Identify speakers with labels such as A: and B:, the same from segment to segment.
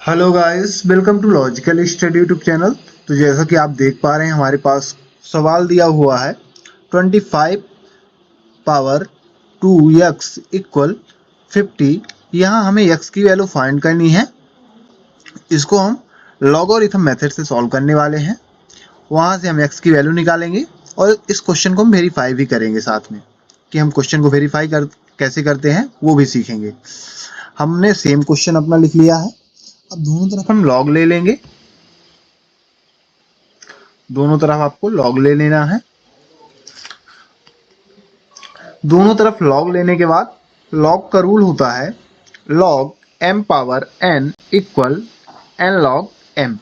A: Hello guys, welcome to logical study YouTube channel. तो जैसा कि आप देख पा रहे हैं, हमारे पास सवाल दिया हुआ है 25 पावर 2x इक्वल 50। यहाँ हमें x की वैल्यू फाइंड करनी है। इसको हम लॉगरिथम मेथड से सॉल्व करने वाले हैं। वहाँ से हम x की वैल्यू निकालेंगे और इस क्वेश्चन को हम वेरीफाई भी करेंगे साथ में, कि हम क्वेश्चन को वेरीफाई कैसे करते हैं वो भी सीखेंगे। हमने सेम क्वेश्चन अपना लिख लिया है। अब दोनों तरफ हम लॉग ले लेंगे। दोनों तरफ आपको लॉग ले लेना है। दोनों तरफ लॉग लेने के बाद लॉग का रूल होता है log m power n equal n log m।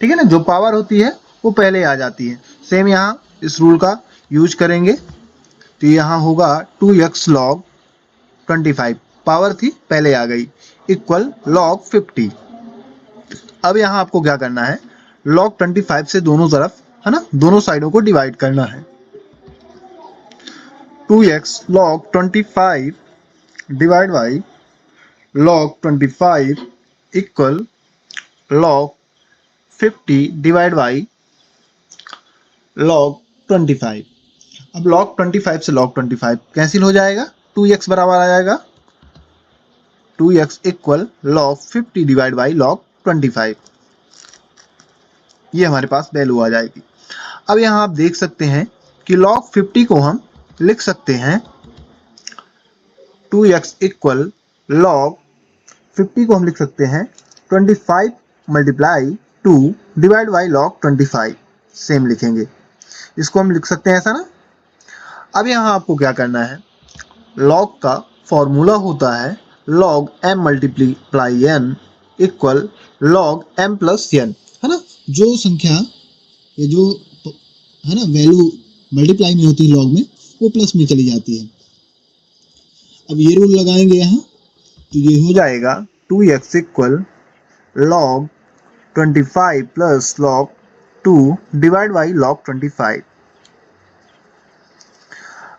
A: ठीक है ना, जो पावर होती है वो पहले आ जाती है। सेम यहाँ इस रूल का यूज करेंगे तो यहाँ होगा 2x लॉग 25, पावर थी पहले आ गई, इक्वल लॉग 50। अब यहाँ आपको क्या करना है, लॉग 25 से दोनों तरफ है ना, दोनों साइडों को डिवाइड करना है। 2x log 25 divide by log 25 equal log 50 divide by log 25। अब log 25 से log 25 कैंसिल हो जाएगा, 2x बराबर आ जाएगा 2x equal log 50 divide by log 25। ये हमारे पास वैल्यू आ जाएगी। अब यहाँ आप देख सकते हैं कि log 50 को हम लिख सकते हैं 2x इक्वल log 50 को हम लिख सकते हैं 25 multiply 2 divide by log 25। Same लिखेंगे, इसको हम लिख सकते हैं ऐसा ना। अब यहाँ आपको क्या करना है, log का फॉर्मूला होता है log m multiply n equal log m plus n, है ना। जो संख्या या जो है ना वैल्यू मल्टीप्लाई में होती है लॉग में, वो प्लस में चली जाती है। अब ये रूल लगाएंगे यहाँ तो ये हो जाएगा 2x equal log 25 plus log 2 divide by log 25।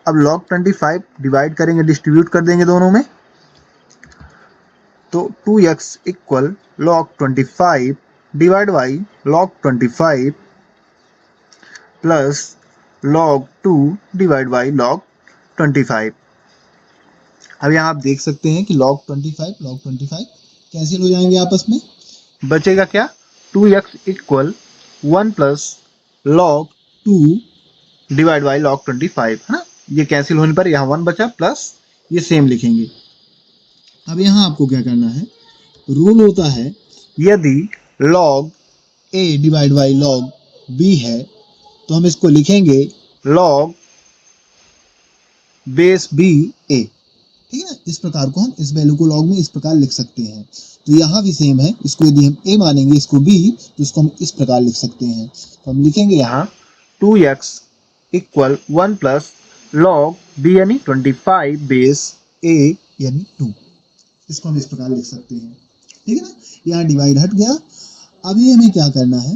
A: अब log 25 डिवाइड करेंगे, डिस्ट्रीब्यूट कर देंगे दोनों में, तो 2x equal log 25 divide by log 25 plus log 2 divide by log 25। अब यहाँ आप देख सकते हैं कि log 25 कैंसिल हो जाएंगे आपस में, बचेगा क्या, 2x equal 1 plus log 2 divide by log 25, है ना। ये कैंसिल होने पर यहाँ 1 बचा, प्लस ये सेम लिखेंगे। अब यहाँ आपको क्या करना है, रूल होता है यदि log a divide by log b है तो हम इसको लिखेंगे log बेस b a। ठीक है ना, इस प्रकार को हम इस वैल्यू को लॉग में इस प्रकार लिख सकते हैं। तो यहाँ भी सेम है, इसको यदि हम a मानेंगे, इसको b, तो इसको हम इस प्रकार लिख सकते हैं। तो हम लिखेंगे यहाँ 2x equal 1 plus log b यानी 25 बेस a यानी 2। इसको हम इस प्रकार लिख सकते हैं। ठीक है ना, यहाँ डिवाइड हट गया। अभी हमें क्या करना है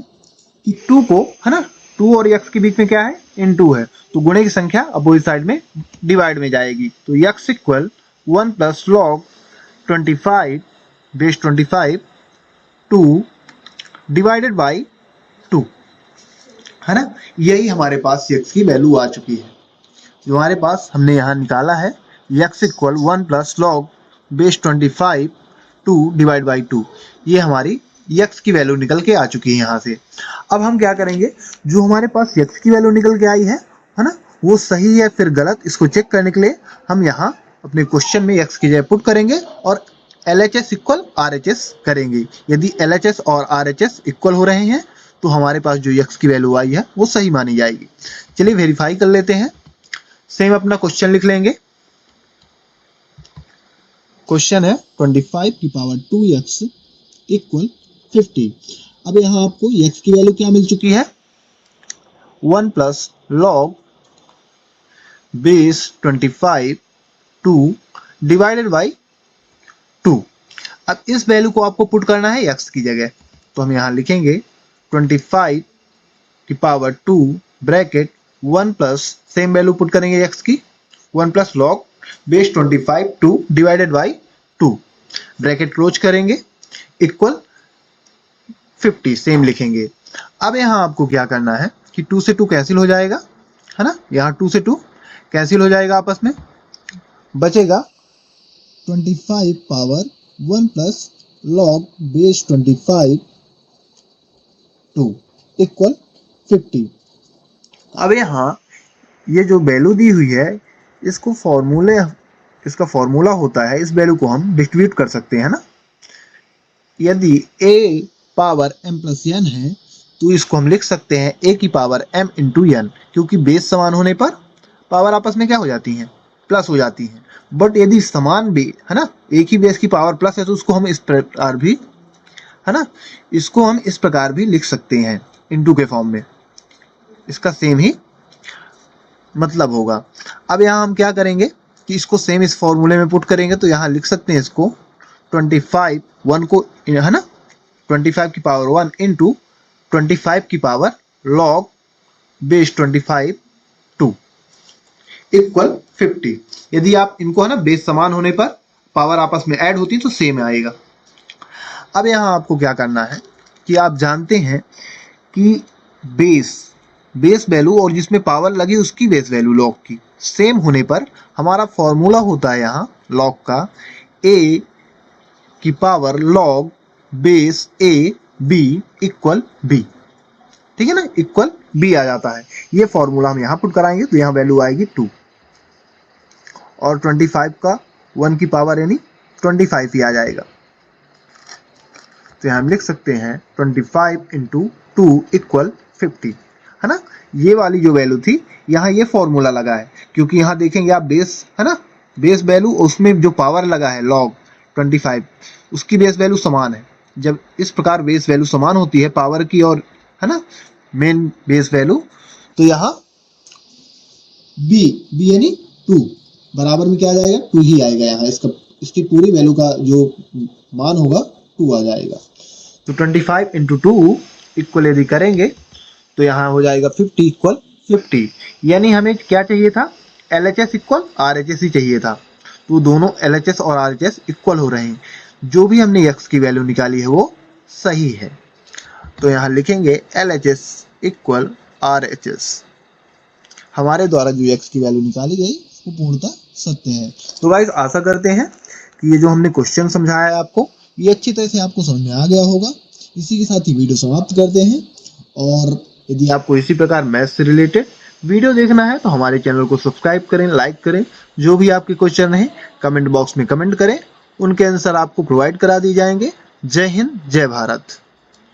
A: कि 2 को, है ना, 2 और x के बीच में क्या है, इन 2 है, तो गुणे की संख्या अपोजिट साइड में डिवाइड में जाएगी। तो x equal 1 plus log 25 base 25 2 divided by 2, है ना। यही हमारे पास x की वैल्यू आ चुकी है, जो हमारे पास हमने यहाँ निकाला है x equal 1 plus log base 25 2 divide by 2। ये हमारी x की वैल्यू निकल के आ चुकी है यहाँ से। अब हम क्या करेंगे, जो हमारे पास x की वैल्यू निकल के आई है ना, वो सही है फिर गलत, इसको चेक करने के लिए हम यहाँ अपने क्वेश्चन में x की जगह पुट करेंगे और LHS इक्वल RHS करेंगे। यदि LHS और RHS इक्वल हो रहे हैं तो हमारे पास जो x की वैल्यू आई है वो सही मानी जाएगी। चलिए वेरीफाई कर लेते हैं। सेम अपना क्वेश्चन लिख लेंगे। क्वेश्चन है 25 की पावर 2x इक्वल 50। अब यहाँ आपको x की वैल्यू क्या मिल चुकी है, 1 plus log base 25 2 divided by 2। अब इस वैल्यू को आपको पुट करना है x की जगह, तो हम यहाँ लिखेंगे 25 की power 2 bracket 1 plus same value put करेंगे x की, 1 plus log base 25 2 divided by 2, bracket close करेंगे, इक्वल 50 सेम लिखेंगे। अब यहाँ आपको क्या करना है कि 2 से 2 कैंसिल हो जाएगा, है ना, यहाँ 2 से 2 कैंसिल हो जाएगा आपस में, बचेगा 25 power 1 plus log base 25 2 equal 50। अब यहाँ ये जो वैल्यू दी हुई है इसको इसका फॉर्मूला होता है, इस वैल्यू को हम डिस्ट्रीब्यूट कर सकते हैं ना। यदि a power m plus n है तो इसको हम लिख सकते हैं a की पावर m इंटू n, क्योंकि बेस समान होने पर पावर आपस में क्या हो जाती हैं, प्लस हो जाती हैं। बट यदि समान भी है ना, एक ही बेस की पावर प्लस है तो उसको हम इस प्रकार भी, है ना, इसको हम इस प्रकार भी लिख सकते हैं इंटू के फॉर्म में, इसका सेम ही मतलब होगा। अब यहाँ हम क्या करेंगे कि इसको सेम इस फॉर्मूले में पुट करेंगे, तो यहाँ लिख सकते हैं इसको 25 1 को, है ना, 25 की पावर 1 इंटू 25 की पावर लॉग बेस 25 2 इक्वल 50। यदि आप इनको, है ना, बेस समान होने पर पावर आपस में ऐड होती है तो सेम आएगा। अब यहाँ आपको क्या करना है कि आप जानते हैं कि बेस वैल्यू और जिसमें पावर लगी उसकी बेस वैल्यू लॉग की सेम होने पर हमारा फॉर्मूला होता है यहाँ लॉग का a की power log base a b equal b, ठीक है ना, इक्वल b आ जाता है। ये फॉर्मूला हम यहाँ पुट कराएंगे तो यहाँ वैल्यू आएगी 2 और 25 का 1 की पावर यानी 25 ही आ जाएगा। तो यहाँ हम लिख सकते हैं 25 इंटू 2 इक्वल 50, है ना। ये वाली जो वैल्यू थी यहाँ ये फॉर्मूला लगा है, क्योंकि यहाँ देखेंगे आप बेस, है ना, बेस वैल्यू उसमें जो पावर लगा है लॉग 25 उसकी बेस वैल्यू समान है। जब इस प्रकार बेस वैल्यू समान होती है पावर की और, है ना, मेन बेस वैल्यू, तो यहाँ b यानी 2 बराबर में क्या आ जाएगा, 2 ही आएगा। यहाँ इसकी पूरी वैल्यू का जो मान होगा 2 आ जाएगा। तो 25 इंटू 2 इक्वल यदि करेंगे तो यहाँ हो जाएगा 50 इक्वल 50, यानी हमें क्या चाहिए था, LHS इक्वल RHS ही चाहिए था। तो दोनों LHS और RHS इक्वल हो रहे हैं, जो भी हमने x की वैल्यू निकाली है वो सही है। तो यहाँ लिखेंगे LHS इक्वल RHS, हमारे द्वारा जो x की वैल्यू निकाली गई वो पूर्णतः सत्य है। तो गाइस आशा करते हैं कि ये जो हमने क्वेश्चन समझाया है आपको ये अच्छी तरह से आपको समझ में आ गया होगा। इसी के साथ ही वीडियो समाप्त करते हैं, और यदि आपको इसी प्रकार मैथ्स से रिलेटेड वीडियो देखना है तो हमारे चैनल को सब्सक्राइब करें, लाइक करें। जो भी आपके क्वेश्चन हैं कमेंट बॉक्स में कमेंट करें, उनके आंसर आपको प्रोवाइड करा दिए जाएंगे। जय हिंद, जय भारत।